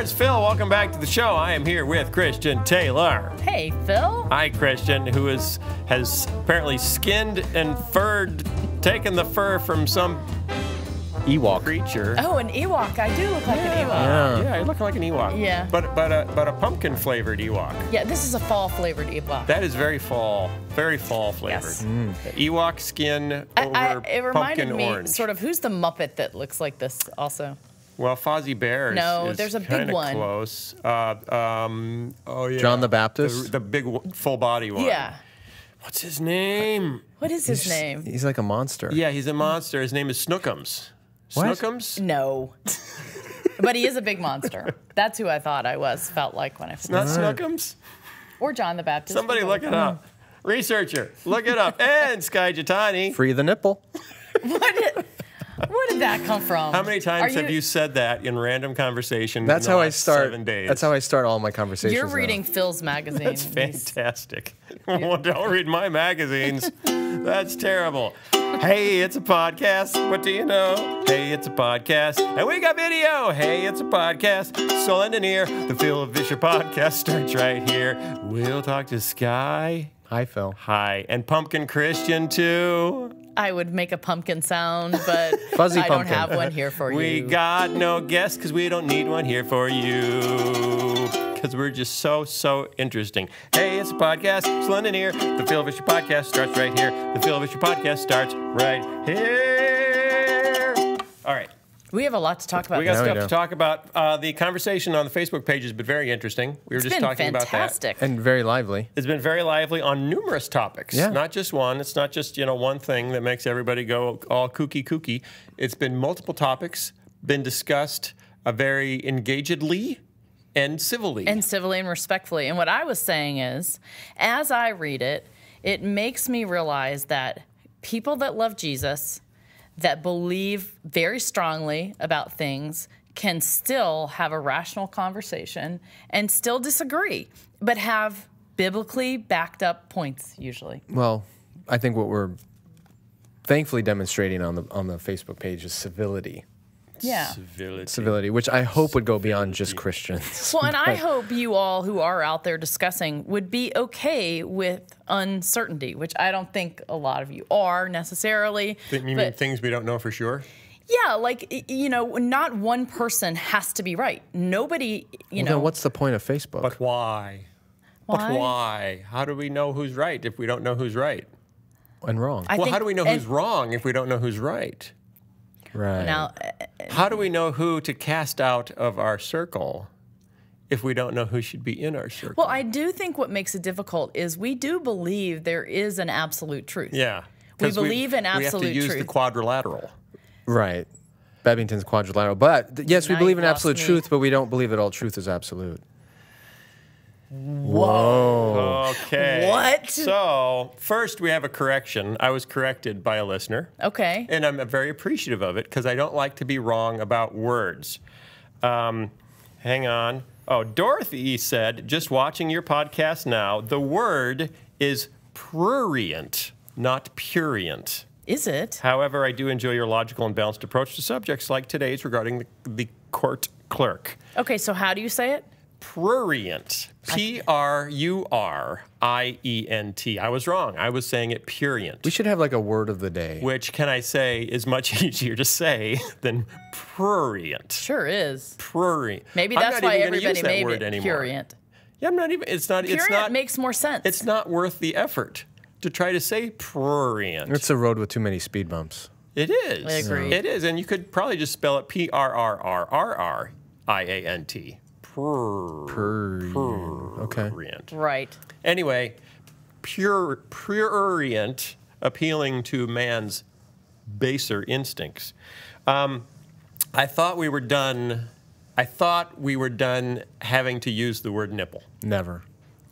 is Phil. Welcome back to the show. I am here with Christian Taylor. Hey, Phil. Hi, Christian, who has apparently skinned and taken the fur from some Ewok creature. Oh, an Ewok. I do look like an Ewok. Yeah, you look like an Ewok. Yeah. But a pumpkin-flavored Ewok. Yeah, this is a fall-flavored Ewok. That is very fall flavored. Yes. Ewok skin over it reminded pumpkin me orange. sort of, who's the Muppet that looks like this also? Well, Fozzie Bear No, is there's a big kinda one. Close. Oh yeah, John the Baptist? the big full body one. Yeah. What's his name? What is his name? He's like a monster. Yeah, he's a monster. His name is Snookums. What? Snookums? No. But he is a big monster. That's who I thought felt like when I first Not Snookums? Or John the Baptist. Somebody look it up. Researcher, look it up. And Sky Jatani. Free the nipple. Where did that come from? How many times have you said that in random conversation That's in the how I last start. 7 days? That's how I start all my conversations. You're now. reading Phil's magazine. That's fantastic. Well, don't read my magazines. That's terrible. Hey, it's a podcast. What do you know? Hey, it's a podcast. And we got video. Hey, it's a podcast. So lend an ear. The Phil of Vischer podcast starts right here. We'll talk to Sky. Hi, Phil. Hi. And Pumpkin Christian, too. I would make a pumpkin sound, but Fuzzy I don't pumpkin. have one here for you. We got no guests because we don't need one here for you. Because we're just so interesting. Hey, it's a podcast. So lend an ear. The Phil Vischer podcast starts right here. The Phil Vischer podcast starts right here. All right. We have a lot to talk about. We got Yeah, we stuff do. to talk about. The conversation on the Facebook page has been very interesting. We were just talking about that. Fantastic. And very lively. It's been very lively on numerous topics. Yeah. Not just one. It's not just, one thing that makes everybody go all kooky. It's been multiple topics, been discussed very engagedly and civilly. And civilly and respectfully. And what I was saying is, as I read it, it makes me realize that people that love Jesus, that believe very strongly about things, can still have a rational conversation and still disagree, but have biblically backed up points usually. Well, I think what we're thankfully demonstrating on the Facebook page is civility. Yeah. Civility, which I hope would go beyond just Christians. Well, and I hope you all who are out there discussing would be okay with uncertainty, which I don't think a lot of you are necessarily. You mean things we don't know for sure? Yeah, like, not one person has to be right. Nobody, Then what's the point of Facebook? But why? But why? How do we know who's right if we don't know who's right? And wrong. I Well, think- how do we know who's wrong if we don't know who's right? Right. Now, How do we know who to cast out of our circle if we don't know who should be in our circle? well, I do think what makes it difficult is we do believe there is an absolute truth. Yeah. We 'Cause believe in We have absolute to use the truth. quadrilateral. Right. Babington's quadrilateral. But yes, we Now believe in you've lost absolute me. truth, but we don't believe that all truth is absolute. Okay. What? So, first we have a correction. I was corrected by a listener. Okay. And I'm very appreciative of it because I don't like to be wrong about words. Hang on. Oh, Dorothy said, just watching your podcast now, the word is prurient, not purient. Is it? However, I do enjoy your logical and balanced approach to subjects like today's regarding the court clerk. Okay, so how do you say it? Prurient. Prurient. I was wrong. I was saying it purient. We should have like a word of the day. Which, can I say, is much easier to say than prurient. Sure is. Prurient. Maybe I'm that's not why even gonna use everybody that made word it anymore. purient. Yeah, I'm not even. It's not. Purient It's not. makes more sense. It's not worth the effort to try to say prurient. It's a road with too many speed bumps. It is. I agree. It is, and you could probably just spell it Prrrrriant. Okay. Prurient. Right. Anyway, prurient, appealing to man's baser instincts. I thought we were done. Having to use the word nipple. Never.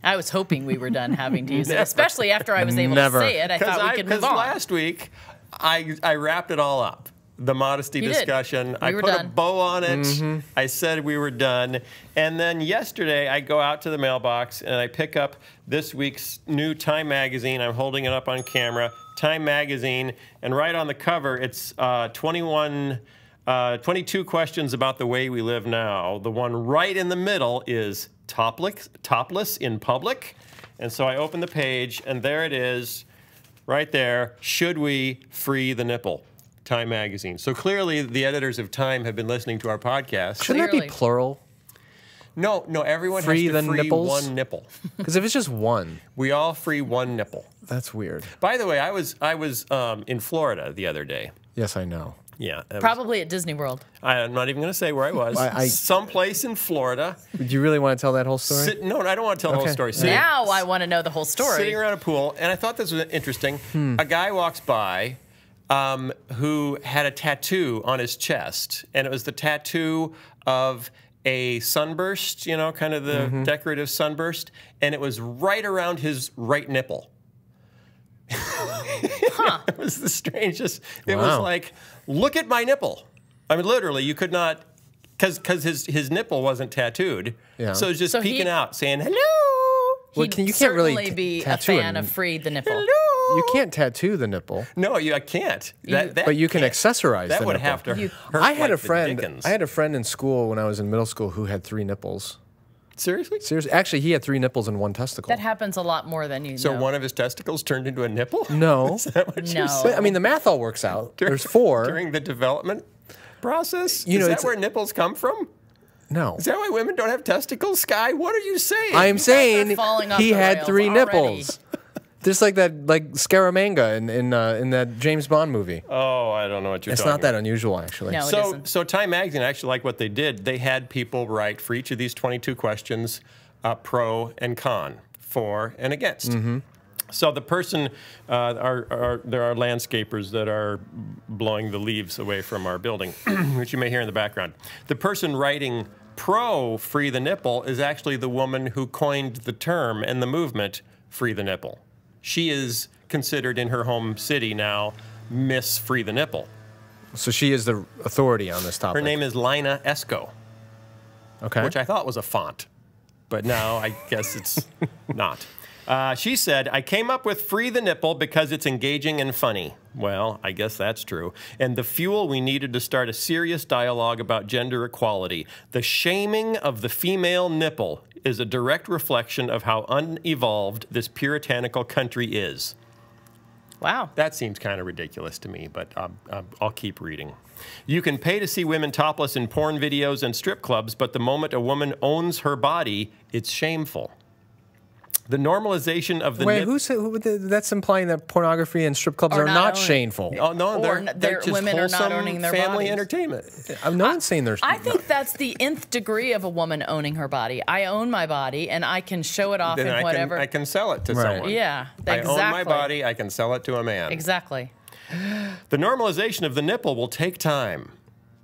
I was hoping we were done having to use it, especially after I was able Never. to say it. I thought we could move Because on. last week, I wrapped it all up. The modesty You did. discussion. I were put a done. bow on it. I said we were done. And then yesterday, I go out to the mailbox and I pick up this week's new Time magazine. I'm holding it up on camera. Time magazine. And right on the cover, it's 21 22 questions about the way we live now. The one right in the middle is topless in public. And so I open the page, and there it is, right there. Should we free the nipple? Time magazine. So clearly, the editors of Time have been listening to our podcast. Shouldn't that be Clearly. plural? No, everyone Free has the to free nipples? one nipple. Because if it's just one, We all free one nipple. that's weird. By the way, I was in Florida the other day. Yes, I know. Yeah, it was- Probably at Disney World. I'm not even going to say where I was. Someplace in Florida. Do you really want to tell that whole story? No, I don't want to tell the whole Okay. story. Now I want to know the whole story. Sitting around a pool, and I thought this was interesting. A guy walks by who had a tattoo on his chest, and it was the tattoo of a sunburst, you know, kind of the decorative sunburst, and it was right around his right nipple. It was the strangest. It was Wow. like, look at my nipple. I mean, literally, you could not, because his nipple wasn't tattooed, Yeah. so it was just So peeking he- out, saying hello. Well, He'd you can't really certainly be a tattoo a fan of Free the Nipple. Hello. You can't tattoo the nipple, No, I can't. but you can can't. accessorize That the would nipple. have to hurt I had like a friend. the Dickens. I had a friend in school when I was in middle school who had 3 nipples. Seriously? Seriously, actually, he had 3 nipples and 1 testicle. That happens a lot more than you So know. one of his testicles turned into a nipple? No, Is that what you're No. saying? but I mean the math all works out. There's 4. During the development process? You know, Is that it's- where nipples come from? No, Is that why women don't have testicles, Sky? What are you saying? I'm saying falling off he the had rails 3 already. nipples. Just like that, like Scaramanga in that James Bond movie. Oh, I don't know what you're It's talking not that about. unusual, actually. No. It So, isn't. so Time Magazine, I actually like what they did. They had people write for each of these 22 questions, pro and con, for and against. So the person, there are landscapers that are blowing the leaves away from our building, which you may hear in the background. The person writing pro Free the Nipple is actually the woman who coined the term and the movement Free the Nipple. She is considered in her home city now Miss Free the Nipple. So she is the authority on this topic. Her name is Lina Esco, Okay. which I thought was a font, but now I guess it's not. She said, I came up with Free the Nipple because it's engaging and funny. Well, I guess that's true. And the fuel we needed to start a serious dialogue about gender equality. The shaming of the female nipple is a direct reflection of how unevolved this puritanical country is. Wow. That seems kind of ridiculous to me, but I'll keep reading. You can pay to see women topless in porn videos and strip clubs, but the moment a woman owns her body, it's shameful. The normalization of the Wait, that's implying that pornography and strip clubs Are are not not owned. shameful. Oh, no, Or they're just women are not wholesome owning their family bodies. entertainment. No one's saying there's. I think that's the nth degree of a woman owning her body. I own my body, and I can show it off Then in whatever. I can sell it to Right. someone. Yeah, I own my exactly. body, I can sell it to a man. Exactly. The normalization of the nipple will take time,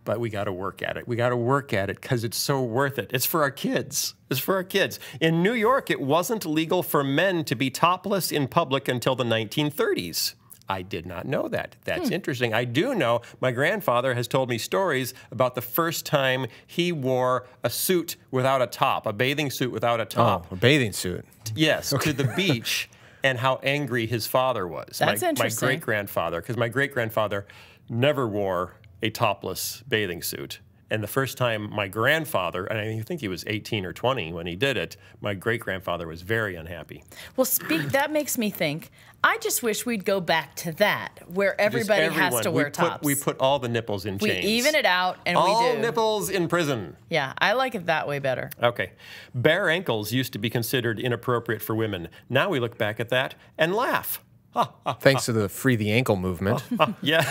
but we got to work at it. We got to work at it because it's so worth it. It's for our kids. It's for our kids. In New York, it wasn't legal for men to be topless in public until the 1930s. I did not know that. That's interesting. I do know my grandfather has told me stories about the first time he wore a suit without a top, a bathing suit without a top. a bathing suit. Yes, to the beach, and how angry his father was. That's my interesting. great-grandfather, because my great-grandfather never wore a topless bathing suit. And the first time my grandfather, and I think he was 18 or 20 when he did it, my great-grandfather was very unhappy. Well, that makes me think. I just wish we'd go back to that, where everybody Just has everyone. to wear tops. We put all the nipples in We chains. even it out, and all we do. nipples in prison. Yeah, I like it that way better. Okay. Bare ankles used to be considered inappropriate for women. Now we look back at that and laugh. Thanks to the Free the Ankle movement. Yeah.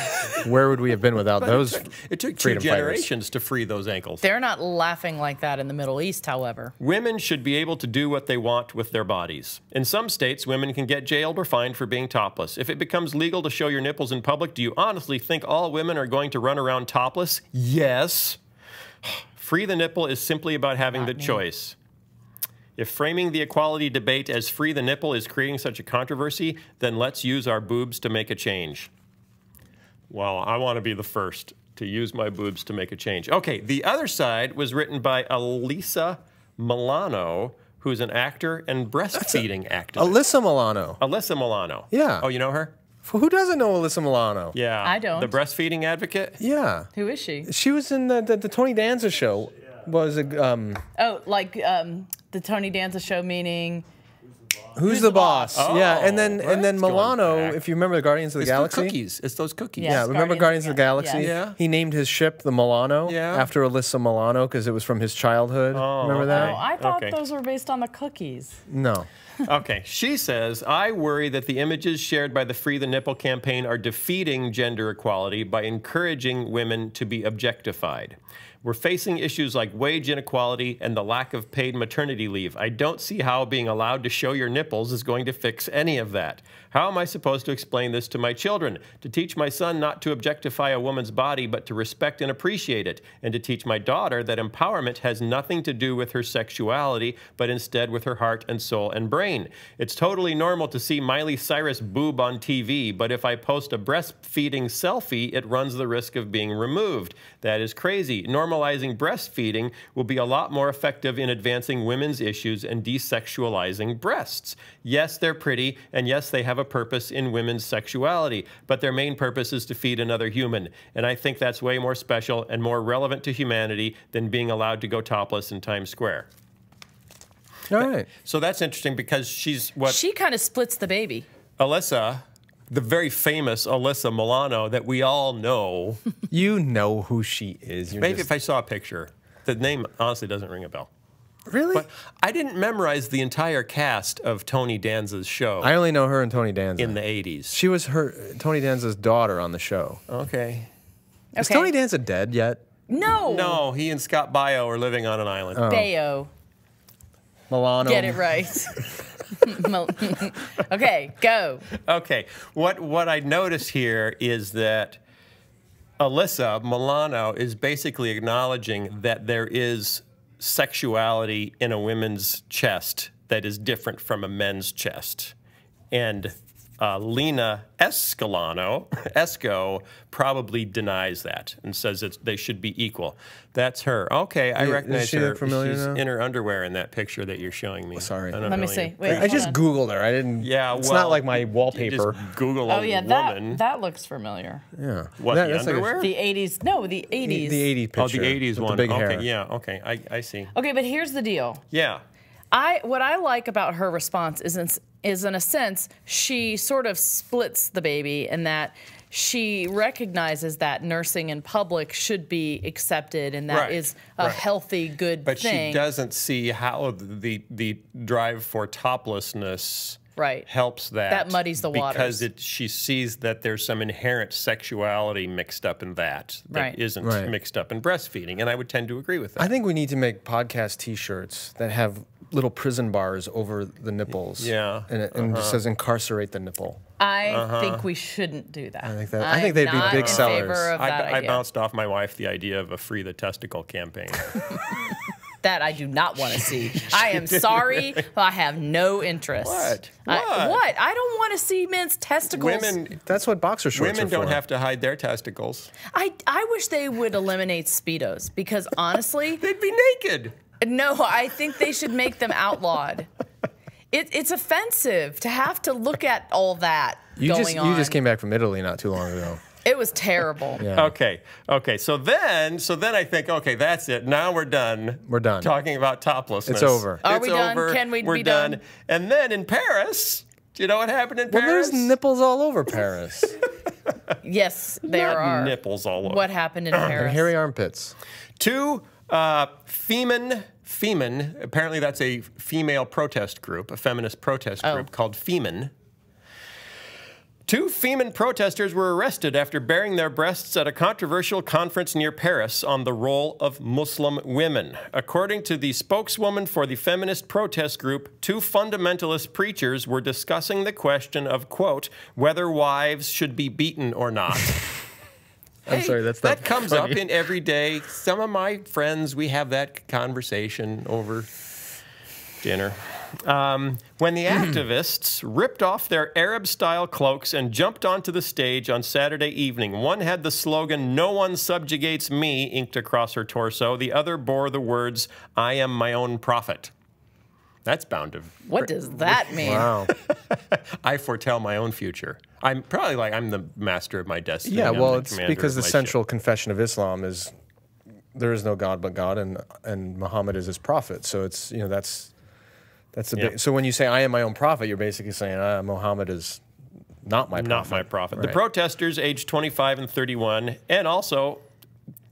Where would we have been without those? It took 2 freedom fighters? generations to free those ankles. They're not laughing like that in the Middle East, however. Women should be able to do what they want with their bodies. In some states, women can get jailed or fined for being topless. If it becomes legal to show your nipples in public, do you honestly think all women are going to run around topless? Yes. Free the nipple is simply about having the choice. If framing the equality debate as free the nipple is creating such a controversy, then let's use our boobs to make a change. Well, I want to be the first to use my boobs to make a change. Okay, the other side was written by Alyssa Milano, who's an actor and breastfeeding activist. Alyssa Milano. Alyssa Milano. Yeah. Oh, you know her? Who doesn't know Alyssa Milano? Yeah. I don't. The breastfeeding advocate? Yeah. Who is she? She was in the Tony Danza show. Was a Oh, like the Tony Danza show, meaning Who's the Boss? Oh, yeah, and then well, that's Milano, going back. if you remember the Guardians of the It's Galaxy. cookies. It's those cookies. Yes. Yeah, remember Guardians of the Galaxy? Yes. Yeah. He named his ship the Milano after Alyssa Milano because it was from his childhood. Remember that? Oh, I thought Okay. those were based on the cookies. No. Okay, she says, I worry that the images shared by the Free the Nipple campaign are defeating gender equality by encouraging women to be objectified. We're facing issues like wage inequality and the lack of paid maternity leave. I don't see how being allowed to show your nipples is going to fix any of that. How am I supposed to explain this to my children? To teach my son not to objectify a woman's body, but to respect and appreciate it. And to teach my daughter that empowerment has nothing to do with her sexuality, but instead with her heart and soul and brain. It's totally normal to see Miley Cyrus boob on TV, but if I post a breastfeeding selfie, it runs the risk of being removed. That is crazy. Normalizing breastfeeding will be a lot more effective in advancing women's issues and desexualizing breasts. Yes, they're pretty, and yes, they have a purpose in women's sexuality, but their main purpose is to feed another human. And I think that's way more special and more relevant to humanity than being allowed to go topless in Times Square. All right. So that's interesting because she's what She kind of splits the baby. Alyssa, the very famous Alyssa Milano that we all know. You know who she is. You're Maybe just- if I saw a picture. The name honestly doesn't ring a bell. Really? But I didn't memorize the entire cast of Tony Danza's show I only know her and Tony Danza. in the 80s. She was Tony Danza's daughter on the show. Okay. Is Okay. Tony Danza dead yet? No. No, he and Scott Baio are living on an island. Bayo. Milano. Get it right. Okay, go. Okay. What I notice here is that Alyssa Milano is basically acknowledging that there is sexuality in a woman's chest that is different from a men's chest. And Lena Esco probably denies that and says they should be equal. That's her. Okay, I Yeah, recognize does she her. look familiar She's now? in her underwear in that picture that you're showing me. Sorry. I don't Let me really- see. Wait, I just hold on. Googled her. I didn't. Yeah, It's well, not like my you wallpaper. Just Google Oh a yeah, woman. that looks familiar. Yeah. What, the that's like a- underwear? The 80s. No, the 80s. the 80s picture. Oh, the 80s with one. The big okay, hair. yeah, okay, I see. Okay, but here's the deal. Yeah. What I like about her response is in a sense she sort of splits the baby in that she recognizes that nursing in public should be accepted and that Right, is a healthy, good But thing. she doesn't see how the drive for toplessness Right. helps that. That muddies the waters. Because she sees that there's some inherent sexuality mixed up in that Right. isn't Right. mixed up in breastfeeding, and I would tend to agree with that. I think we need to make podcast T-shirts that have little prison bars over the nipples. Yeah. And it just says "incarcerate the nipple." I think we shouldn't do that. I think they'd be I'm big not sellers. in favor of that I idea. bounced off my wife the idea of a Free the Testicle campaign. That I do not want to see. I am sorry, but I have no interest. What? What? I don't want to see men's testicles. That's what boxer shorts Women are don't for. have to hide their testicles. I wish they would eliminate Speedos because honestly, They'd be naked. no, I think they should make them outlawed. It's offensive to have to look at all that going on. You just came back from Italy not too long ago. It was terrible. Yeah. Okay. So then I think, okay, that's it. Now we're done. We're done. Talking about toplessness. It's over. Are It's we done? over. Can we We're be done. done? And then in Paris, do you know what happened in Well, Paris? there's nipples all over Paris Yes, there Not are nipples all over. What happened in Paris? and hairy armpits. Two Femen, apparently that's a female protest group, a feminist protest group called Femen. Two Femen protesters were arrested after baring their breasts at a controversial conference near Paris on the role of Muslim women. According to the spokeswoman for the feminist protest group, two fundamentalist preachers were discussing the question of, quote, whether wives should be beaten or not. I'm sorry, that's not That comes up funny. in every day. Some of my friends, we have that conversation over dinner. When the activists ripped off their Arab-style cloaks and jumped onto the stage on Saturday evening, one had the slogan, "No one subjugates me," inked across her torso. The other bore the words, "I am my own prophet." That's bound to... What does that mean? Wow. I foretell my own future. I'm probably like, I'm the master of my destiny. Yeah, I'm well, the it's commander because of the my central ship. confession of Islam is there is no God but God, and Muhammad is his prophet. So it's, you know, that's the big. So when you say I am my own prophet, you're basically saying Muhammad is not my prophet. Not my prophet. Right. The protesters, aged 25 and 31, and also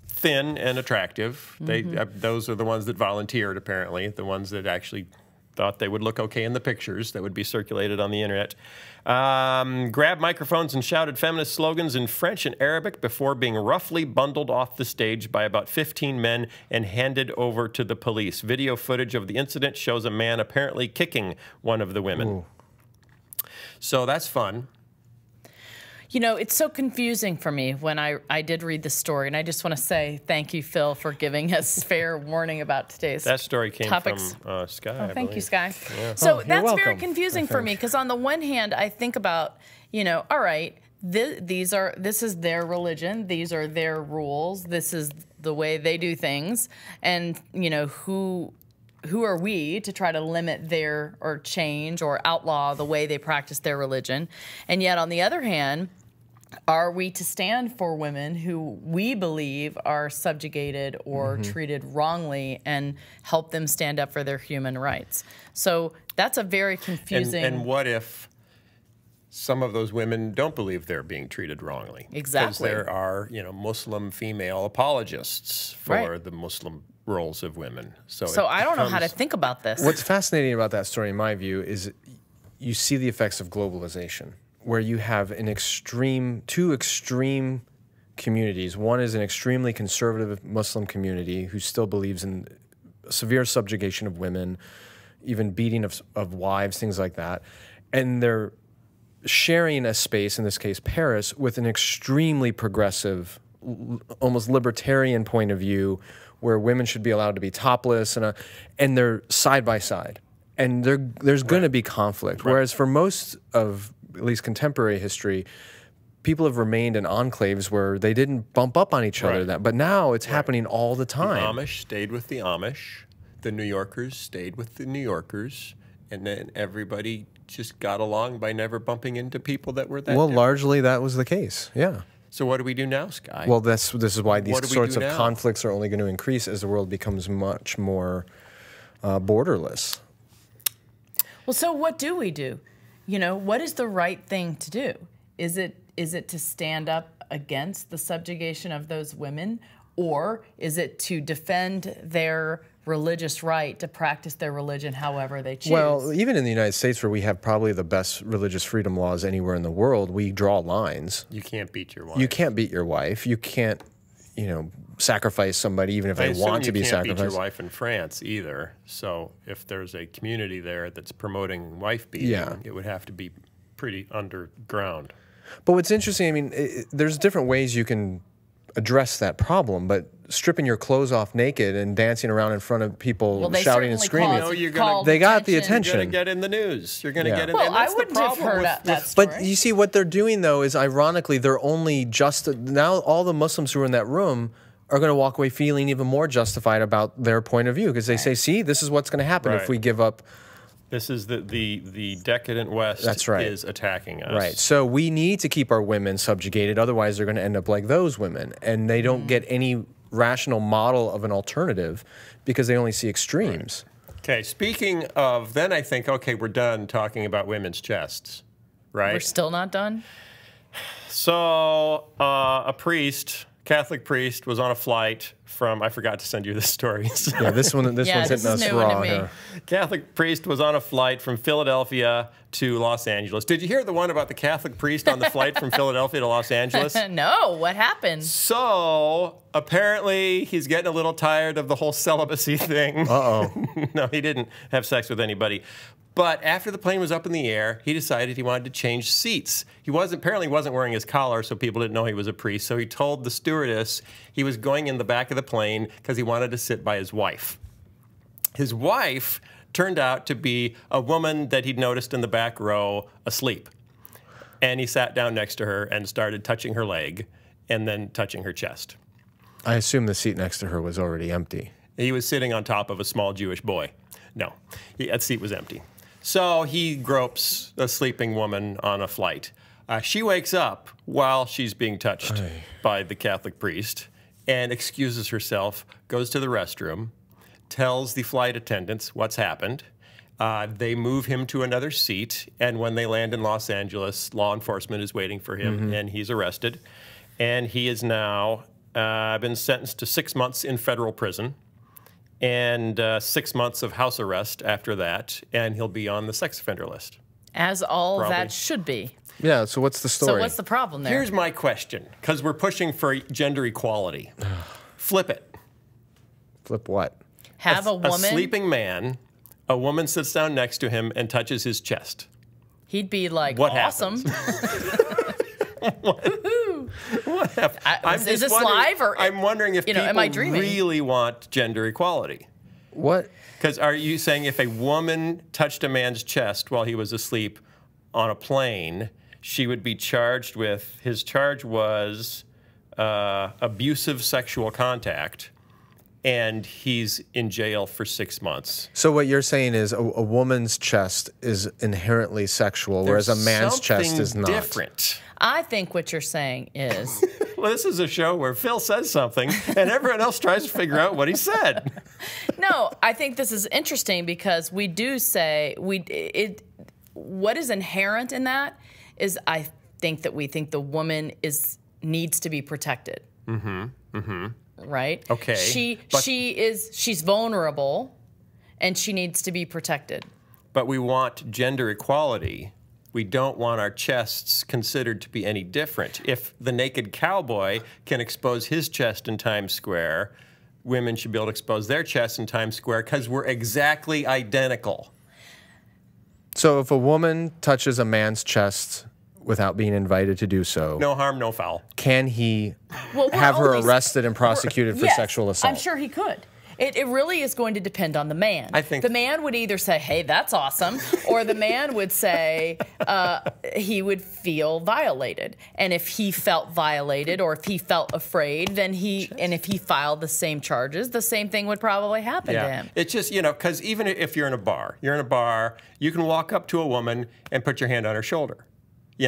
thin and attractive. Those are the ones that volunteered, apparently, the ones that actually thought they would look okay in the pictures that would be circulated on the internet. Grabbed microphones and shouted feminist slogans in French and Arabic before being roughly bundled off the stage by about 15 men and handed over to the police. Video footage of the incident shows a man apparently kicking one of the women. Ooh. So that's fun. You know, it's so confusing for me when I did read the story, and I just want to say thank you, Phil, for giving us fair warning about today's That story came topics. from Sky, I Thank you, believe. Sky. Yeah. So Oh, that's you're very welcome, confusing for me because on the one hand, I think about, you know, all right, this is their religion, these are their rules, this is the way they do things, and you know who are we to try to limit their or change or outlaw the way they practice their religion? And yet, on the other hand, are we to stand for women who we believe are subjugated or treated wrongly and help them stand up for their human rights? So that's a very confusing... And what if some of those women don't believe they're being treated wrongly? Exactly. Because there are, you know, Muslim female apologists for the Muslim roles of women. So I don't know how to think about this. What's fascinating about that story, in my view, is you see the effects of globalization, where you have two extreme communities. One is an extremely conservative Muslim community who still believes in severe subjugation of women, even beating of wives, things like that. And they're sharing a space, in this case Paris, with an extremely progressive, almost libertarian point of view where women should be allowed to be topless, and they're side by side. And there's going to be conflict. Right. Whereas for most of at least contemporary history, people have remained in enclaves where they didn't bump up on each other. But now it's happening all the time. The Amish stayed with the Amish. The New Yorkers stayed with the New Yorkers. And then everybody just got along by never bumping into people that were that different. Largely that was the case, yeah. So what do we do now, Sky? Well, this is why these sorts of now? conflicts are only going to increase as the world becomes much more borderless. Well, so what do we do? You know, what is the right thing to do? Is it to stand up against the subjugation of those women, or is it to defend their religious right to practice their religion however they choose? Well, even in the United States, where we have probably the best religious freedom laws anywhere in the world, we draw lines. You can't beat your wife. You can't beat your wife. You can't, you know, sacrifice somebody even if they want to be sacrificed. You can't beat your wife in France either. So if there's a community there that's promoting wife beating, it would have to be pretty underground. But what's interesting, I mean, there's different ways you can address that problem, but stripping your clothes off naked and dancing around in front of people shouting and screaming, they got the attention. You're going to get in the news. You're going to get in. Well, I wouldn't have heard that story. But you see, what they're doing though is, ironically, they're only now all the Muslims who are in that room are going to walk away feeling even more justified about their point of view because they say, "See, this is what's going to happen if we give up." This is the decadent West is attacking us. Right. So we need to keep our women subjugated. Otherwise, they're going to end up like those women. And they don't get any rational model of an alternative because they only see extremes. Right. Okay. Speaking of, then I think, okay, we're done talking about women's chests, right? We're still not done? So a Catholic priest was on a flight from, I forgot to send you this story. Yeah, this one's hitting us raw here. Catholic priest was on a flight from Philadelphia to Los Angeles. Did you hear the one about the Catholic priest on the flight from Philadelphia to Los Angeles? No, what happened? So apparently he's getting a little tired of the whole celibacy thing. Uh-oh. No, he didn't have sex with anybody. But after the plane was up in the air, he decided he wanted to change seats. He apparently wasn't wearing his collar, so people didn't know he was a priest. So he told the stewardess he was going in the back of the plane because he wanted to sit by his wife. His wife turned out to be a woman that he'd noticed in the back row asleep. And he sat down next to her and started touching her leg and then touching her chest. I assume the seat next to her was already empty. He was sitting on top of a small Jewish boy. No, that seat was empty. So he gropes a sleeping woman on a flight. She wakes up while she's being touched by the Catholic priest and excuses herself, goes to the restroom, tells the flight attendants what's happened. They move him to another seat, and when they land in Los Angeles, law enforcement is waiting for him, and he's arrested. And he is now been sentenced to 6 months in federal prison and 6 months of house arrest after that, and he'll be on the sex offender list. As all Probably. that should be. Yeah, so what's the story? So what's the problem there? Here's my question, because we're pushing for gender equality. Flip it. Flip what? Have a woman. A sleeping man, a woman sits down next to him and touches his chest. He'd be like, What awesome. What happens? Is this live or I'm wondering if people am I dreaming? really want gender equality. What? Because are you saying if a woman touched a man's chest while he was asleep on a plane, she would be charged with, his charge was abusive sexual contact, and he's in jail for 6 months. So what you're saying is a woman's chest is inherently sexual, whereas a man's chest is not. Different. I think what you're saying is... Well, this is a show where Phil says something, and everyone else tries to figure out what he said. No, I think this is interesting because we do say... what is inherent in that is I think that we think the woman needs to be protected. Right? Okay. She's vulnerable and she needs to be protected. But we want gender equality. We don't want our chests considered to be any different. If the naked cowboy can expose his chest in Times Square, women should be able to expose their chests in Times Square because we're exactly identical. So if a woman touches a man's chest without being invited to do so, No harm, no foul. can he Well, have her arrested and prosecuted for Yes, sexual assault? I'm sure he could. It really is going to depend on the man. I think the man would either say, hey, that's awesome, or the man would say he would feel violated. And if he felt violated or if he felt afraid, then if he filed the same charges, the same thing would probably happen to him. It's just, because even if you're in a bar, you can walk up to a woman and put your hand on her shoulder.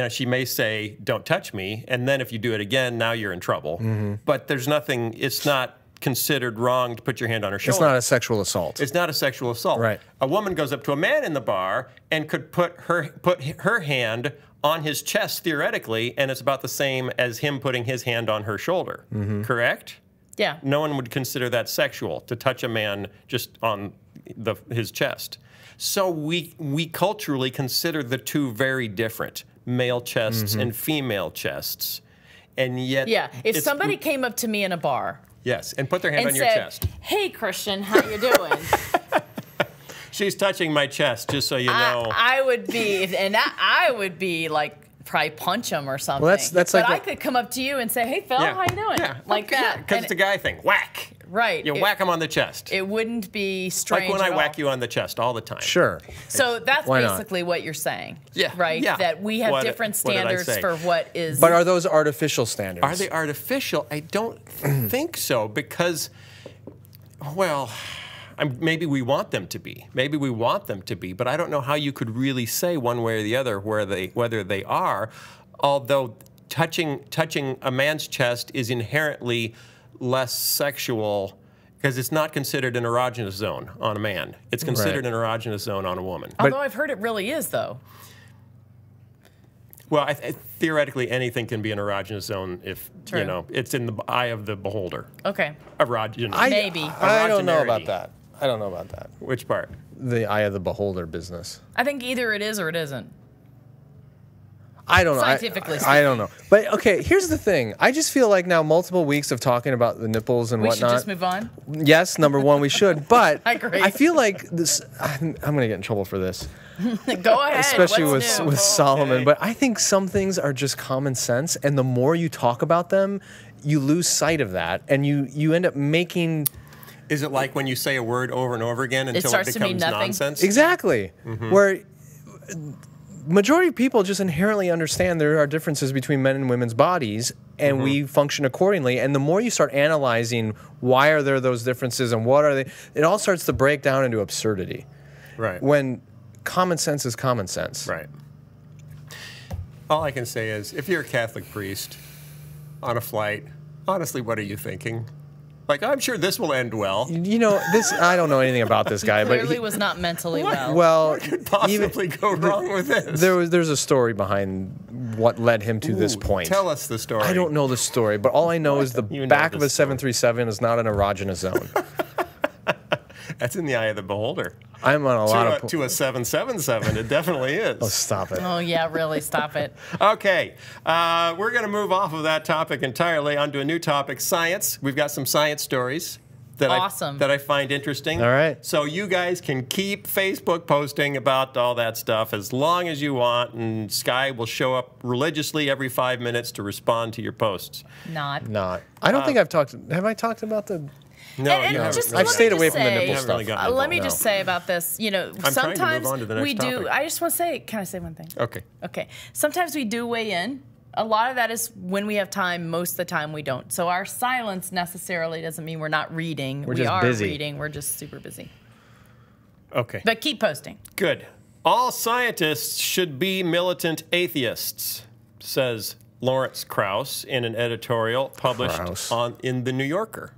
She may say, don't touch me, and then if you do it again, now you're in trouble. But there's nothing, it's not considered wrong to put your hand on her shoulder. It's not a sexual assault. It's not a sexual assault. Right. A woman goes up to a man in the bar and could put her hand on his chest theoretically, and it's about the same as him putting his hand on her shoulder. Correct? Yeah. No one would consider that sexual, to touch a man just on his chest. So we culturally consider the two very different, male chests and female chests. And yet... Yeah, if somebody came up to me in a bar... Yes, and put their hand on your said, chest. Hey, Christian, how you doing? She's touching my chest, just so you know. I would be like, probably punch him or something. Well, that's but like I could come up to you and say, hey, Phil, how you doing? Yeah. Like that. Because it's a guy thing. Whack. Right. You whack him on the chest. It wouldn't be strange Like when I at whack all. you on the chest all the time. Sure. So that's Why not? basically what you're saying. Yeah. Right? Yeah. That we have different what did I standards say? for what is... But are those artificial standards? Are they artificial? I don't think so, because, well, maybe we want them to be. Maybe we want them to be, but I don't know how you could really say one way or the other whether they are, although touching a man's chest is inherently less sexual because it's not considered an erogenous zone on a man. It's considered an erogenous zone on a woman. Although I've heard it really is, though. Well, theoretically, anything can be an erogenous zone if, True. it's in the eye of the beholder. Okay. Erogenous. Maybe. I don't know about Erogenerity. that. I don't know about that. Which part? The eye of the beholder business. I think either it is or it isn't. I don't know. Scientifically I don't know. But okay, here's the thing. I just feel like now multiple weeks of talking about the nipples and We whatnot. should just move on. Yes, number one, we should. But I agree. I feel like this. I'm going to get in trouble for this, Go ahead. especially What's new? with Solomon. Okay. But I think some things are just common sense, and the more you talk about them, you lose sight of that, and you end up making. Is it like when you say a word over and over again until it starts to mean becomes nothing? nonsense? Exactly. Where majority of people just inherently understand there are differences between men and women's bodies, and we function accordingly. And the more you start analyzing why are there those differences and what are they, it all starts to break down into absurdity. Right. When common sense is common sense. Right. All I can say is, if you're a Catholic priest on a flight, honestly, what are you thinking? Like, I'm sure this will end well. You know, I don't know anything about this guy, but Clearly was not mentally well. well, What could possibly go wrong with this? there's a story behind what led him to this point. Tell us the story. I don't know the story, but all I know is the You know back the of a story. 737 is not an erogenous zone. That's in the eye of the beholder. I'm on a lot of... To a 777, it definitely is. Oh, stop it. Oh, yeah, really, stop it. Okay, we're going to move off of that topic entirely onto a new topic, science. We've got some science stories that Awesome. that I find interesting. All right. So you guys can keep Facebook posting about all that stuff as long as you want, and Sky will show up religiously every 5 minutes to respond to your posts. Not. I don't think I've talked... Have I talked about the... No, And you haven't just- really. I've let me stayed just away from the say- nipple You haven't really stuff. gotten Let me involved. just say about this, you know, trying to move sometimes on to the next we do. topic. I just want to say, can I say one thing? Okay. Okay. Sometimes we do weigh in. A lot of that is when we have time. Most of the time we don't. So our silence necessarily doesn't mean we're not reading. We're we just are busy. reading. We're just super busy. Okay. But keep posting. Good. All scientists should be militant atheists, says Lawrence Krauss in an editorial published Krauss. in the New Yorker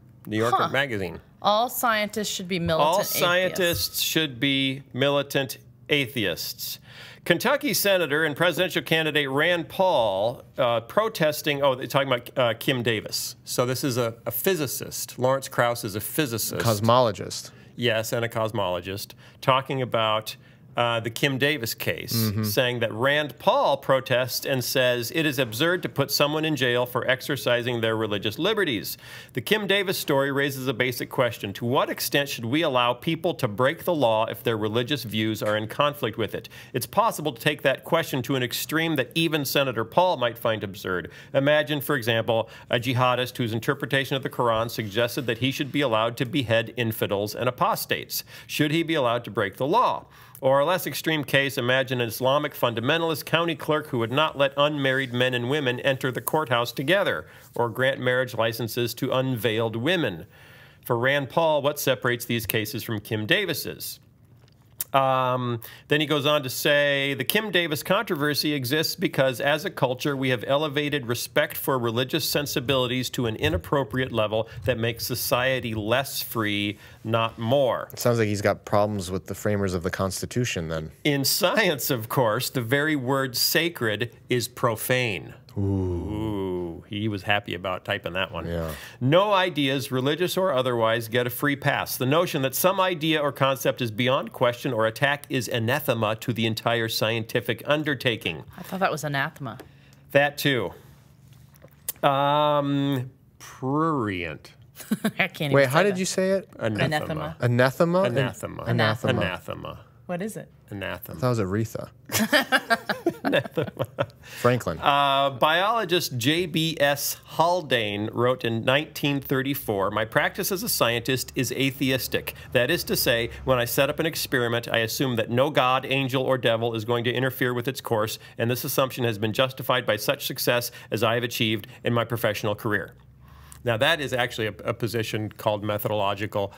magazine. All scientists should be militant All atheists. scientists should be militant atheists. Kentucky Senator and presidential candidate Rand Paul protesting, they're talking about Kim Davis. So this is a physicist. Lawrence Krauss is a physicist. Cosmologist. Yes, and a cosmologist, talking about the Kim Davis case, saying that Rand Paul protests and says it is absurd to put someone in jail for exercising their religious liberties. The Kim Davis story raises a basic question. To what extent should we allow people to break the law if their religious views are in conflict with it? It's possible to take that question to an extreme that even Senator Paul might find absurd. Imagine, for example, a jihadist whose interpretation of the Quran suggested that he should be allowed to behead infidels and apostates. Should he be allowed to break the law? Or a less extreme case, imagine an Islamic fundamentalist county clerk who would not let unmarried men and women enter the courthouse together or grant marriage licenses to unveiled women. For Rand Paul, what separates these cases from Kim Davis's? Then he goes on to say, the Kim Davis controversy exists because as a culture we have elevated respect for religious sensibilities to an inappropriate level that makes society less free, not more. It sounds like he's got problems with the framers of the Constitution then. In science, of course, the very word sacred is profane. Ooh, he was happy about typing that one. Yeah. No ideas, religious or otherwise, get a free pass. The notion that some idea or concept is beyond question or attack is anathema to the entire scientific undertaking. I thought that was anathema. That too. Prurient. I can't even Wait, say how did that. you say it? Anathema. Anathema? Anathema. Anathema. Anathema. What is it? Anathema. That was Aretha. Franklin. Biologist J.B.S. Haldane wrote in 1934, my practice as a scientist is atheistic. That is to say, when I set up an experiment, I assume that no god, angel, or devil is going to interfere with its course, and this assumption has been justified by such success as I have achieved in my professional career. Now, that is actually a position called methodological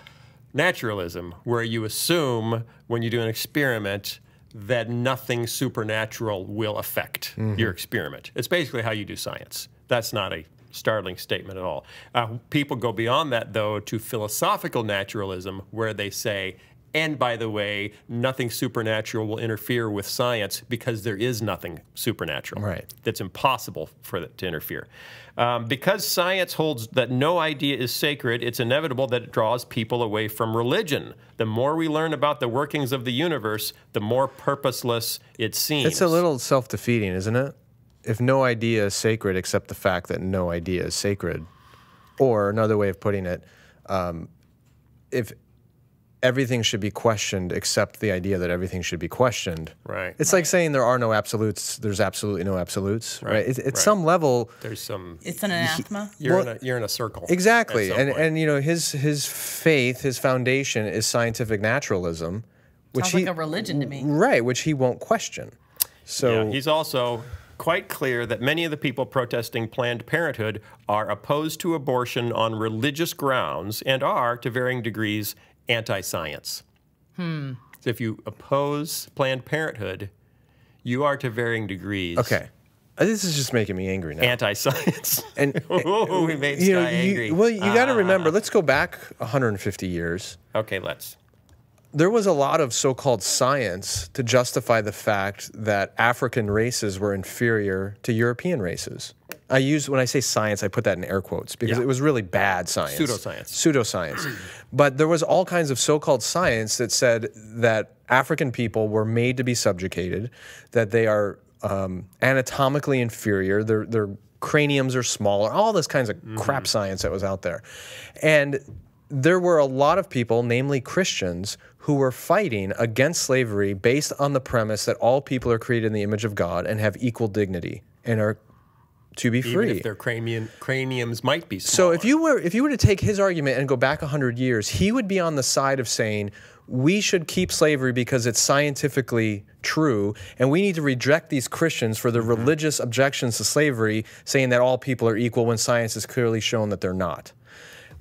naturalism, where you assume when you do an experiment that nothing supernatural will affect your experiment. It's basically how you do science. That's not a startling statement at all. People go beyond that, though, to philosophical naturalism, where they say, and by the way, nothing supernatural will interfere with science because there is nothing supernatural. Right. That's impossible for it to interfere. Because science holds that no idea is sacred, it's inevitable that it draws people away from religion. The more we learn about the workings of the universe, the more purposeless it seems. It's a little self-defeating, isn't it? If no idea is sacred except the fact that no idea is sacred. Or another way of putting it, if everything should be questioned except the idea that everything should be questioned. Right. It's like saying there are no absolutes, there's absolutely no absolutes, right? At some level, There's some... It's an anathema. You're in a circle. exactly. at some point. And you know, his faith, his foundation is scientific naturalism, which Sounds like a religion to me. right, which he won't question. So Yeah, he's also quite clear that many of the people protesting Planned Parenthood are opposed to abortion on religious grounds and are, to varying degrees, anti-science. So if you oppose Planned Parenthood, you are to varying degrees. Okay. This is just making me angry now. Anti-science. And Ooh, we made Sky angry. Well, you got to remember, let's go back 150 years. Okay, let's. There was a lot of so-called science to justify the fact that African races were inferior to European races. When I say science, I put that in air quotes because it was really bad science. Pseudoscience. Pseudoscience. But there was all kinds of so-called science that said that African people were made to be subjugated, that they are anatomically inferior, their craniums are smaller, all this kinds of crap science that was out there. And there were a lot of people, namely Christians, who were fighting against slavery based on the premise that all people are created in the image of God and have equal dignity and are to be free. Even if their craniums might be So smaller. if you were to take his argument and go back 100 years, he would be on the side of saying we should keep slavery because it's scientifically true, and we need to reject these Christians for their religious objections to slavery, saying that all people are equal when science has clearly shown that they're not.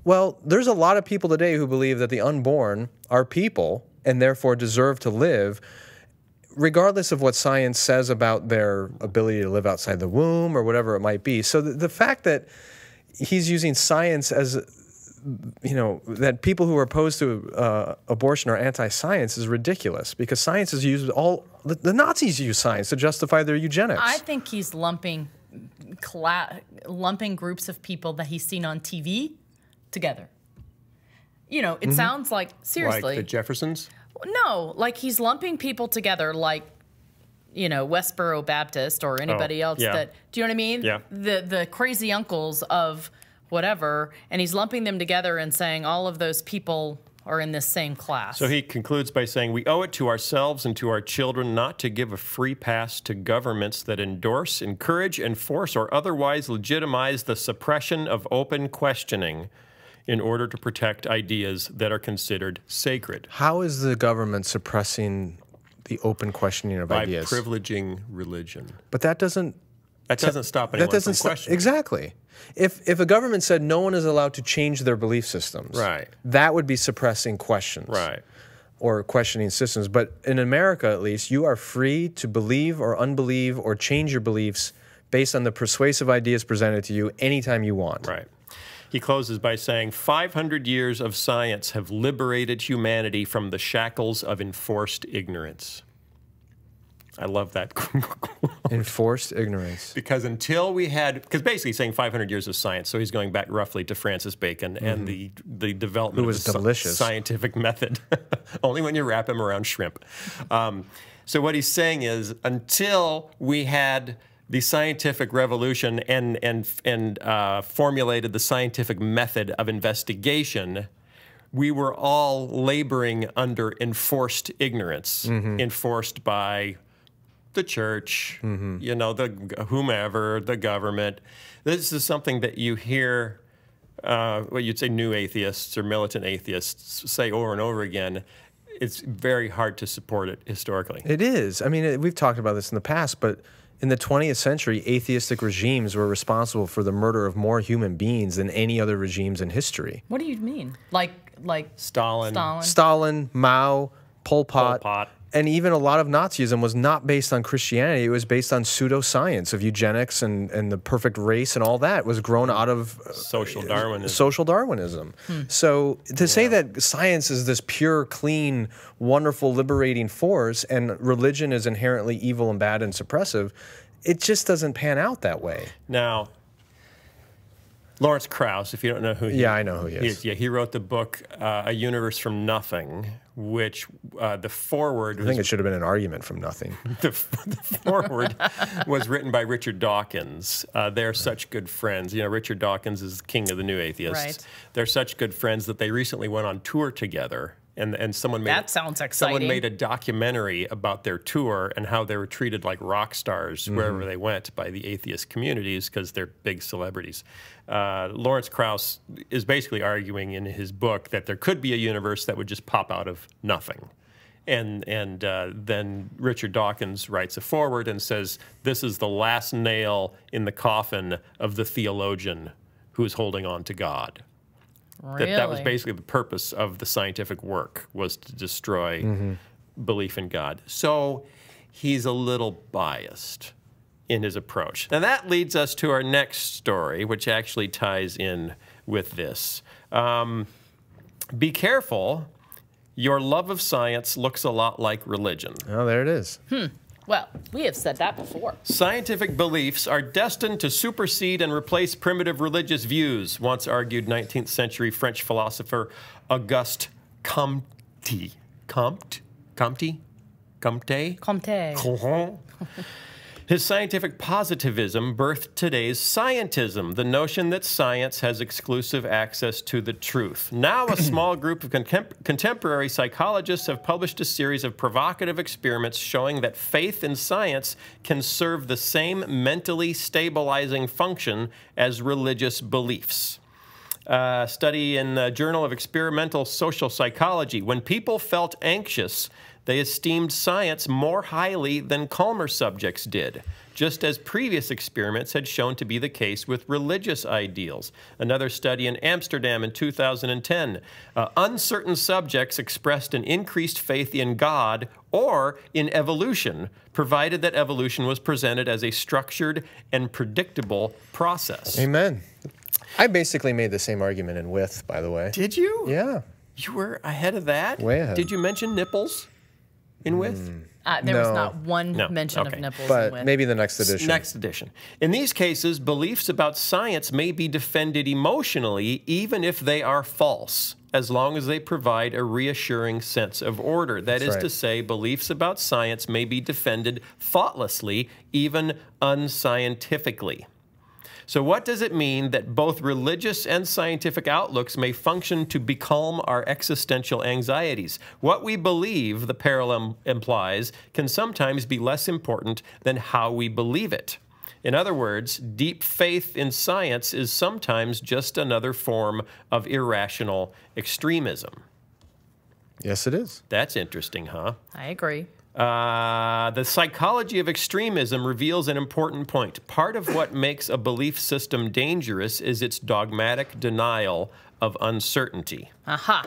Well, there's a lot of people today who believe that the unborn are people and therefore deserve to live, regardless of what science says about their ability to live outside the womb or whatever it might be. So the fact that he's using science as, that people who are opposed to abortion are anti-science is ridiculous, because science is used the Nazis use science to justify their eugenics. I think he's lumping groups of people that he's seen on TV together. It sounds like, seriously. Like the Jeffersons? No, like he's lumping people together like, Westboro Baptist or anybody else that, do you know what I mean? Yeah. The crazy uncles of whatever, and he's lumping them together and saying all of those people are in this same class. So he concludes by saying, we owe it to ourselves and to our children not to give a free pass to governments that endorse, encourage, enforce, or otherwise legitimize the suppression of open questioning in order to protect ideas that are considered sacred. How is the government suppressing the open questioning of ideas? By privileging religion. But that doesn't... That doesn't stop anyone from questioning. Exactly. If a government said no one is allowed to change their belief systems, right, that would be suppressing questions. Right. Or questioning systems. But in America, at least, you are free to believe or unbelieve or change your beliefs based on the persuasive ideas presented to you anytime you want. Right. He closes by saying, 500 years of science have liberated humanity from the shackles of enforced ignorance. I love that. Enforced ignorance. Because because basically he's saying 500 years of science, so he's going back roughly to Francis Bacon and the development of the scientific method. Only when you wrap him around shrimp. So what he's saying is, until we had the scientific revolution and formulated the scientific method of investigation, we were all laboring under enforced ignorance, enforced by the church, whomever, the government. This is something that you hear, what you'd say new atheists or militant atheists say over and over again. It's very hard to support it historically. It is. I mean, we've talked about this in the past, but in the 20th century, atheistic regimes were responsible for the murder of more human beings than any other regimes in history. What do you mean? Like Stalin, Mao, Pol Pot. And even a lot of Nazism was not based on Christianity. It was based on pseudoscience of eugenics and the perfect race and all that. It was grown out of social Darwinism. Social Darwinism. So to say that science is this pure, clean, wonderful, liberating force and religion is inherently evil and bad and suppressive, it just doesn't pan out that way. Now, Lawrence Krauss, if you don't know who he is. Yeah, I know who he is. He wrote the book, A Universe from Nothing, which the foreword... I think it should have been an argument from nothing. The foreword was written by Richard Dawkins. They're such good friends. Richard Dawkins is the king of the new atheists. Right. They're such good friends that they recently went on tour together. And someone made that sounds exciting. Someone made a documentary about their tour and how they were treated like rock stars wherever they went by the atheist communities because they're big celebrities. Lawrence Krauss is basically arguing in his book that there could be a universe that would just pop out of nothing. And then Richard Dawkins writes a foreword and says, this is the last nail in the coffin of the theologian who's holding on to God. Really? That was basically the purpose of the scientific work, was to destroy belief in God. So he's a little biased in his approach. And that leads us to our next story, which actually ties in with this. Be careful. Your love of science looks a lot like religion. Oh, there it is. Well, we have said that before. Scientific beliefs are destined to supersede and replace primitive religious views, once argued 19th century French philosopher Auguste Comte. Comte? His scientific positivism birthed today's scientism, the notion that science has exclusive access to the truth. Now a small group of contemporary psychologists have published a series of provocative experiments showing that faith in science can serve the same mentally stabilizing function as religious beliefs. Study in the Journal of Experimental Social Psychology. When people felt anxious, they esteemed science more highly than calmer subjects did, just as previous experiments had shown to be the case with religious ideals. Another study in Amsterdam in 2010. Uncertain subjects expressed an increased faith in God or in evolution, provided that evolution was presented as a structured and predictable process. Amen. I basically made the same argument in With, by the way. Did you? Yeah. You were ahead of that? Way ahead. Did you mention nipples in With? There was No. not one mention Okay. of nipples in But With. maybe the next edition. Next edition. In these cases, beliefs about science may be defended emotionally, even if they are false, as long as they provide a reassuring sense of order. That is right. to say, beliefs about science may be defended thoughtlessly, even unscientifically. So what does it mean that both religious and scientific outlooks may function to becalm our existential anxieties? What we believe, the parallel implies, can sometimes be less important than how we believe it. In other words, deep faith in science is sometimes just another form of irrational extremism. Yes, it is. That's interesting, huh? I agree. The psychology of extremism reveals an important point. Part of what makes a belief system dangerous is its dogmatic denial of uncertainty. Aha.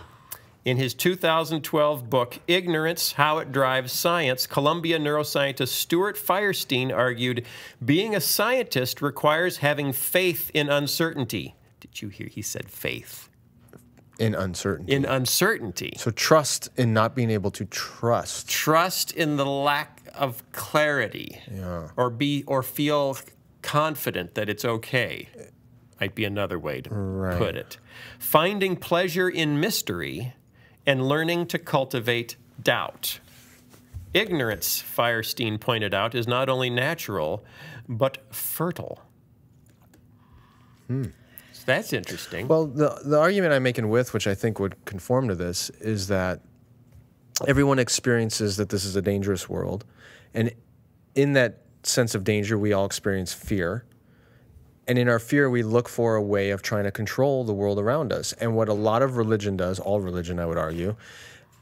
In his 2012 book, Ignorance, How It Drives Science, Columbia neuroscientist Stuart Firestein argued, being a scientist requires having faith in uncertainty. Did you hear he said faith? In uncertainty. In uncertainty. So trust in not being able to trust. Trust in the lack of clarity. Yeah. Or feel confident that it's okay. Might be another way to put it. Finding pleasure in mystery and learning to cultivate doubt. Ignorance, Firestein pointed out, is not only natural, but fertile. That's interesting. Well, the argument I'm making With, which I think would conform to this, is that everyone experiences that this is a dangerous world. And in that sense of danger, we all experience fear. And in our fear, we look for a way of trying to control the world around us. And what a lot of religion does, all religion, I would argue,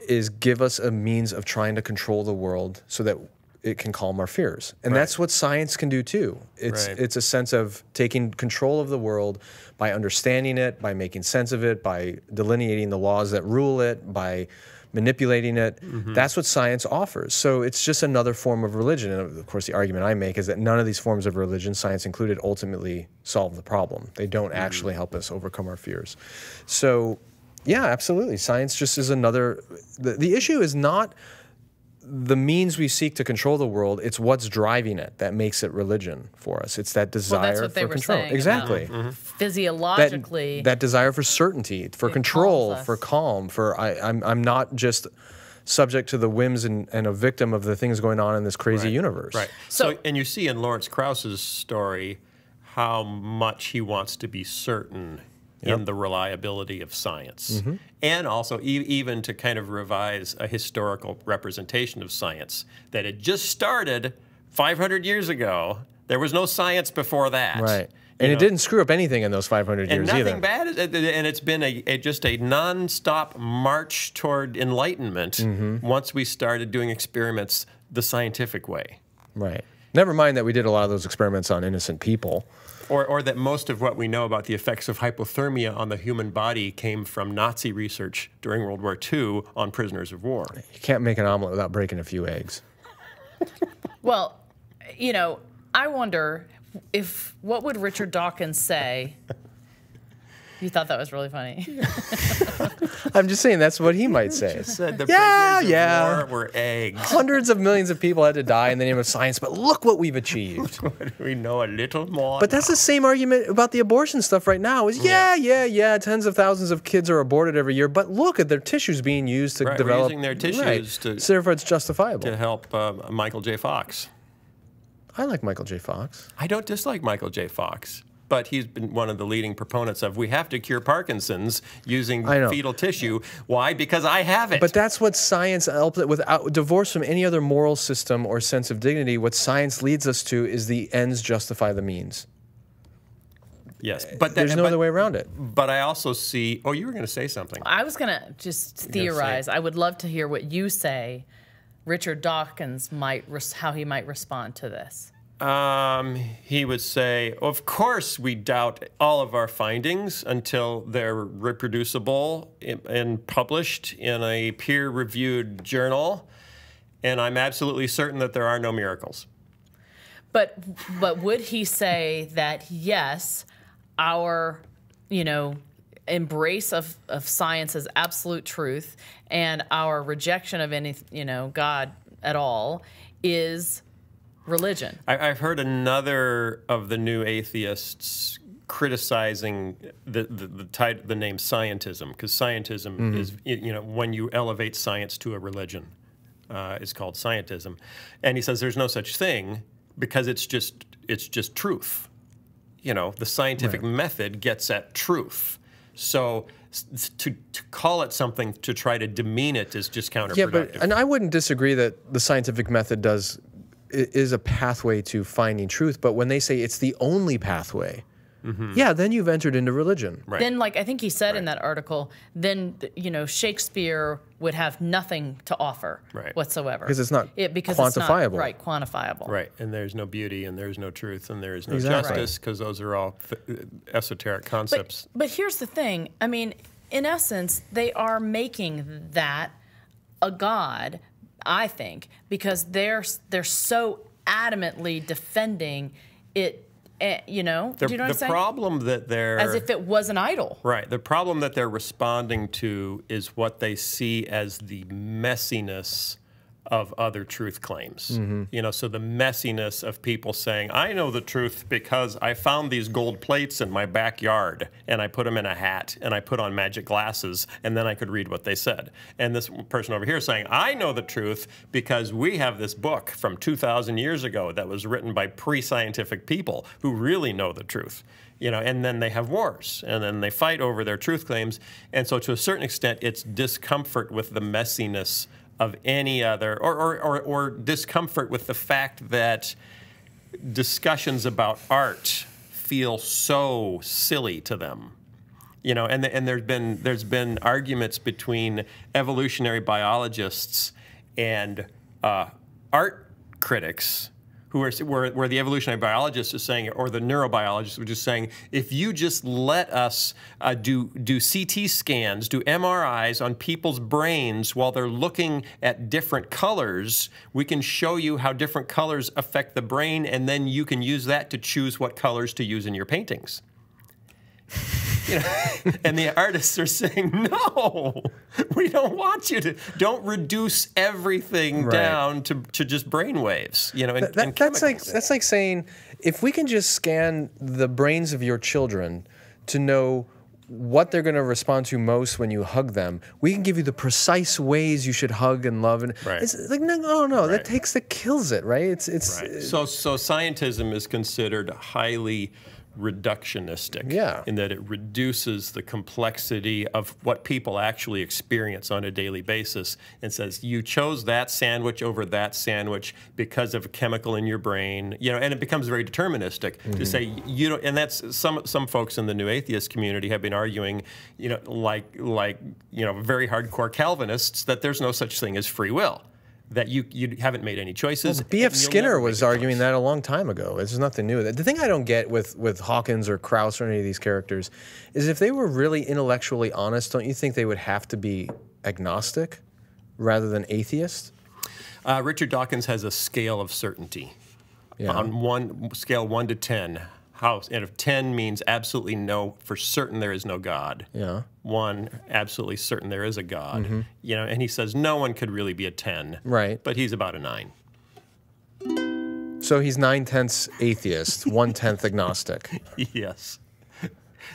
is give us a means of trying to control the world so that it can calm our fears. And that's what science can do too. It's a sense of taking control of the world by understanding it, by making sense of it, by delineating the laws that rule it, by manipulating it. That's what science offers. So it's just another form of religion. And of course, the argument I make is that none of these forms of religion, science included, ultimately solve the problem. They don't actually help us overcome our fears. So yeah, absolutely. Science just is another, the issue is not the means we seek to control the world, it's what's driving it that makes it religion for us. It's that desire what they for were control. saying Exactly. Physiologically. That desire for certainty, for control, calms us. for calm, for I'm not just subject to the whims and a victim of the things going on in this crazy universe. Right. So, and you see in Lawrence Krauss's story how much he wants to be certain in the reliability of science. And also even to kind of revise a historical representation of science that had just started 500 years ago. There was no science before that. Right. And it didn't screw up anything in those 500 years either. And nothing bad, and it's been just a nonstop march toward enlightenment once we started doing experiments the scientific way. Right. Never mind that we did a lot of those experiments on innocent people. Or that most of what we know about the effects of hypothermia on the human body came from Nazi research during World War II on prisoners of war. You can't make an omelet without breaking a few eggs. Well, you know, I wonder what would Richard Dawkins say? You thought that was really funny. I'm just saying that's what he might say. Just said the prisoners of war were eggs. Hundreds of millions of people had to die in the name of science, but look what we've achieved. We know a little more. But that's the same argument about the abortion stuff right now. Is tens of thousands of kids are aborted every year, but look at their tissues being used to develop. We're using their tissues to. So therefore, it's justifiable to help Michael J. Fox. I like Michael J. Fox. I don't dislike Michael J. Fox. But he's been one of the leading proponents of we have to cure Parkinson's using fetal tissue. Why? Because I have it. But that's what science, without divorce from any other moral system or sense of dignity, what science leads us to is the ends justify the means. Yes, but there's no other way around it. But I also see. Oh, you were going to say something. I was going to just theorize. I would love to hear what you say. Richard Dawkins how he might respond to this. He would say, of course we doubt all of our findings until they're reproducible and published in a peer-reviewed journal, and I'm absolutely certain that there are no miracles. But would he say that, yes, our, embrace of science as absolute truth and our rejection of any, God at all is religion? I've heard another of the new atheists criticizing the name scientism, because scientism is, when you elevate science to a religion, it's called scientism. And he says there's no such thing because it's just truth. The scientific method gets at truth. So to call it something to try to demean it is just counterproductive. Yeah, and I wouldn't disagree that the scientific method is a pathway to finding truth, but when they say it's the only pathway, then you've entered into religion. Right. Then, like I think he said in that article, then Shakespeare would have nothing to offer whatsoever because it's not quantifiable. Quantifiable. Right, and there's no beauty, and there's no truth, and there is no justice, because those are all esoteric concepts. But here's the thing. I mean, in essence, they are making that a god, I think, because they're so adamantly defending it. Do you know what I'm saying? The problem that they're... As if it was an idol. Right. The problem that they're responding to is what they see as the messiness of other truth claims. So the messiness of people saying, I know the truth because I found these gold plates in my backyard, and I put them in a hat, and I put on magic glasses, and then I could read what they said. And this person over here saying, I know the truth because we have this book from 2,000 years ago that was written by pre-scientific people who really know the truth. And then they have wars, and then they fight over their truth claims. And so to a certain extent, it's discomfort with the messiness of any other, or discomfort with the fact that discussions about art feel so silly to them. And there's been arguments between evolutionary biologists and art critics where the evolutionary biologist is saying, or the neurobiologist was just saying, if you just let us do CT scans, do MRIs on people's brains while they're looking at different colors, we can show you how different colors affect the brain, and then you can use that to choose what colors to use in your paintings. And the artists are saying, no, we don't want you to. Don't reduce everything down to just brain waves. That's like saying, if we can just scan the brains of your children to know what they're going to respond to most when you hug them, we can give you the precise ways you should hug and love. And it's like, no, that kills it, right? It's So scientism is considered highly reductionistic in that it reduces the complexity of what people actually experience on a daily basis and says you chose that sandwich over that sandwich because of a chemical in your brain, and it becomes very deterministic to say and that's some folks in the new atheist community have been arguing, like very hardcore Calvinists, that there's no such thing as free will. that you haven't made any choices. Well, B.F. Skinner was arguing that a long time ago. There's nothing new. The thing I don't get with Hawkins or Krauss or any of these characters is if they were really intellectually honest, don't you think they would have to be agnostic rather than atheist? Richard Dawkins has a scale of certainty. Yeah. On one scale, 1 to 10. And if 10 means absolutely no, for certain there is no God. Yeah. 1, absolutely certain there is a God. You know, and he says no one could really be a 10. Right. But he's about a 9. So he's 9/10 atheist, 1/10 agnostic. Yes.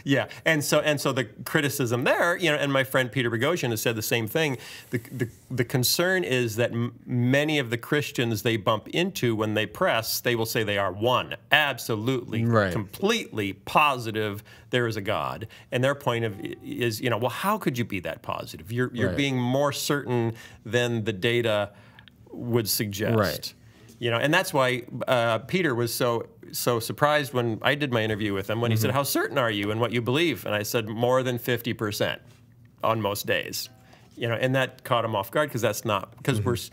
Yeah, and so the criticism there, you know, and my friend Peter Boghossian has said the same thing. The concern is that many of the Christians they bump into when they press, they will say they are one, absolutely, completely positive there is a God, and their point of is, you know, well, how could you be that positive? You're being more certain than the data would suggest. Right. You know, and that's why Peter was so surprised when I did my interview with him when he said, "How certain are you in what you believe?" And I said, "More than 50% on most days." You know, and that caught him off guard because that's not because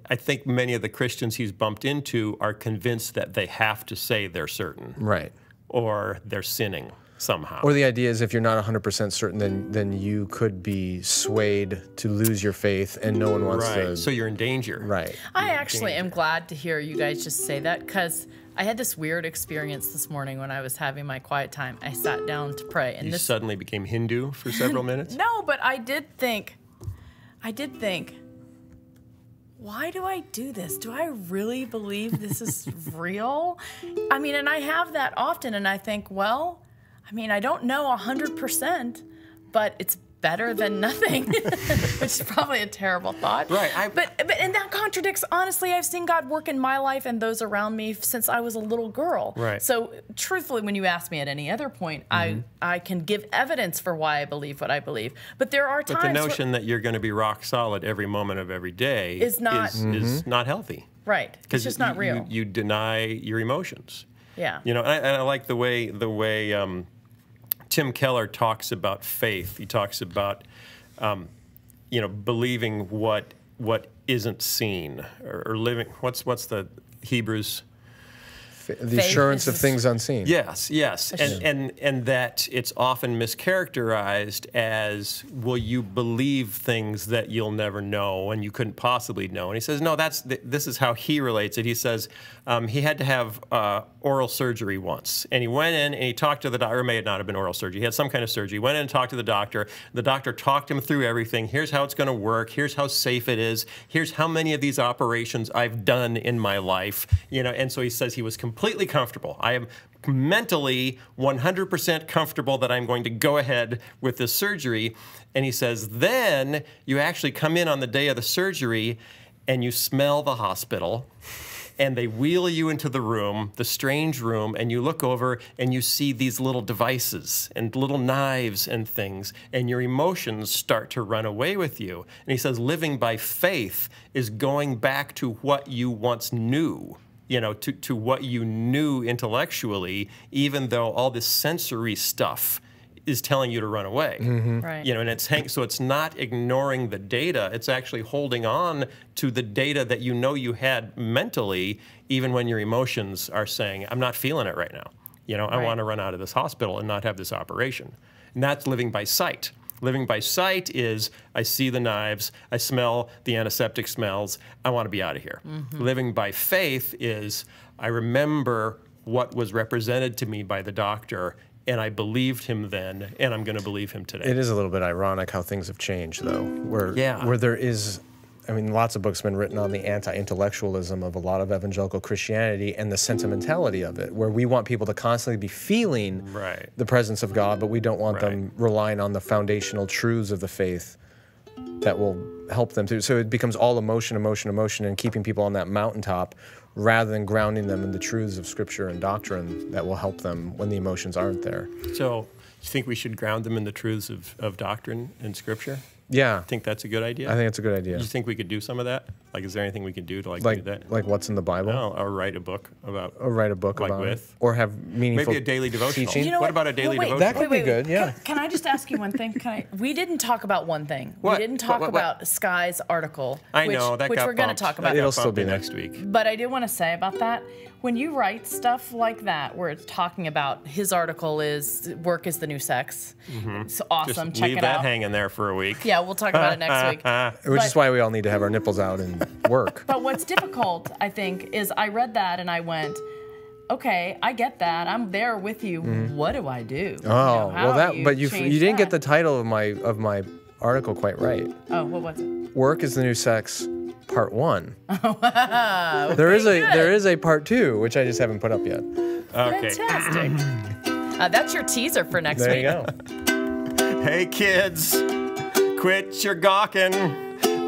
I think many of the Christians he's bumped into are convinced that they have to say they're certain, Right, or they're sinning somehow. Or the idea is if you're not 100% certain, then you could be swayed to lose your faith, and no one wants to. So you're in danger. Right. I actually am glad to hear you guys just say that, because I had this weird experience this morning when I was having my quiet time. I sat down to pray, and You this suddenly became Hindu for several minutes? No, but I did think, why do I do this? Do I really believe this is real? I mean, and I have that often, and I think, well, I mean, I don't know 100%, but it's better than nothing, which is probably a terrible thought. Right. But and that contradicts, honestly, I've seen God work in my life and those around me since I was a little girl. Right. So truthfully, when you ask me at any other point, I can give evidence for why I believe what I believe. But there are times. But the notion that you're going to be rock solid every moment of every day is not healthy. Right. It's just not real. You deny your emotions. Yeah. You know, and I like the way Tim Keller talks about faith. He talks about, you know, believing what isn't seen, or living. What's the Hebrews? The assurance of things unseen. Yes, and that it's often mischaracterized as, will you believe things that you'll never know and you couldn't possibly know? And he says, no, this is how he relates it. He says he had to have oral surgery once, and he went in and he talked to the doctor. Or it may not have been oral surgery. He had some kind of surgery. He went in and talked to the doctor. The doctor talked him through everything. Here's how it's going to work. Here's how safe it is. Here's how many of these operations I've done in my life. You know, and so he says he was completely comfortable. I am mentally 100% comfortable that I'm going to go ahead with this surgery. And he says, then you actually come in on the day of the surgery and you smell the hospital, and they wheel you into the room, the strange room, and you look over and you see these little devices and little knives and things, and your emotions start to run away with you. And he says, living by faith is going back to what you once knew. You know, to what you knew intellectually, even though all this sensory stuff is telling you to run away. Right. You know, and so it's not ignoring the data. It's actually holding on to the data that you know you had mentally, even when your emotions are saying, I'm not feeling it right now. You know, I want to run out of this hospital and not have this operation. And that's living by sight. Living by sight is, I see the knives, I smell the antiseptic smells, I want to be out of here. Living by faith is, I remember what was represented to me by the doctor, and I believed him then, and I'm going to believe him today. It is a little bit ironic how things have changed, though, where there is, I mean, lots of books have been written on the anti-intellectualism of a lot of evangelical Christianity and the sentimentality of it, where we want people to constantly be feeling the presence of God, but we don't want them relying on the foundational truths of the faith that will help them to. So it becomes all emotion, and keeping people on that mountaintop rather than grounding them in the truths of Scripture and doctrine that will help them when the emotions aren't there. So you think we should ground them in the truths of doctrine and Scripture? Yeah. Think that's a good idea? I think it's a good idea. You think we could do some of that? Like, is there anything we can do to do Like, that? like what's in the Bible? No, or write a book about. Or write a book like about with? it. Or have meaningful Maybe a daily devotional. teaching. You know what about a daily wait, devotional? That could be good, yeah. Can I just ask you one thing? We didn't talk about one thing. What? We didn't talk What? about Sky's article. I know that which got we're going to bumped. talk That about. got It'll still bumped be to there. next week. But I do want to say about that, when you write stuff like that, where it's talking about his article is work is the new sex. It's awesome. Just Check leave it that out. hanging there for a week. Yeah, we'll talk about it next week. Which is But- why we all need to have our nipples out and work. But what's difficult, I think, is I read that and I went, okay, I get that. I'm there with you. What do I do? Oh, well, but you change didn't get the that? title of my article quite right. Oh, what was it? Work is the new sex, part 1. Wow. There is a part 2, which I just haven't put up yet. Okay. Fantastic. That's your teaser for next There week. you go. Hey kids, quit your gawking.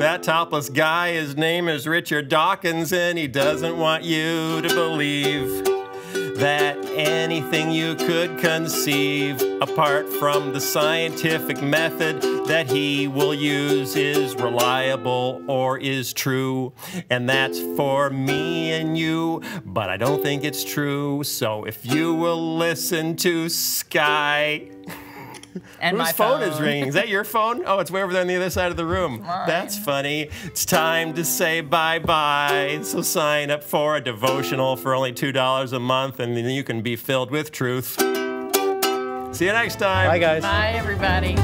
That topless guy, his name is Richard Dawkins, and he doesn't want you to believe that anything you could conceive apart from the scientific method that he will use is reliable or is true. And that's for me and you, but I don't think it's true. So if you will listen to Sky. And Whose my phone is ringing? Is that your phone? Oh, it's way over there on the other side of the room. Mine. That's funny. It's time to say bye-bye. So sign up for a devotional for only $2 a month, and then you can be filled with truth. See you next time. Bye, guys. Bye, everybody.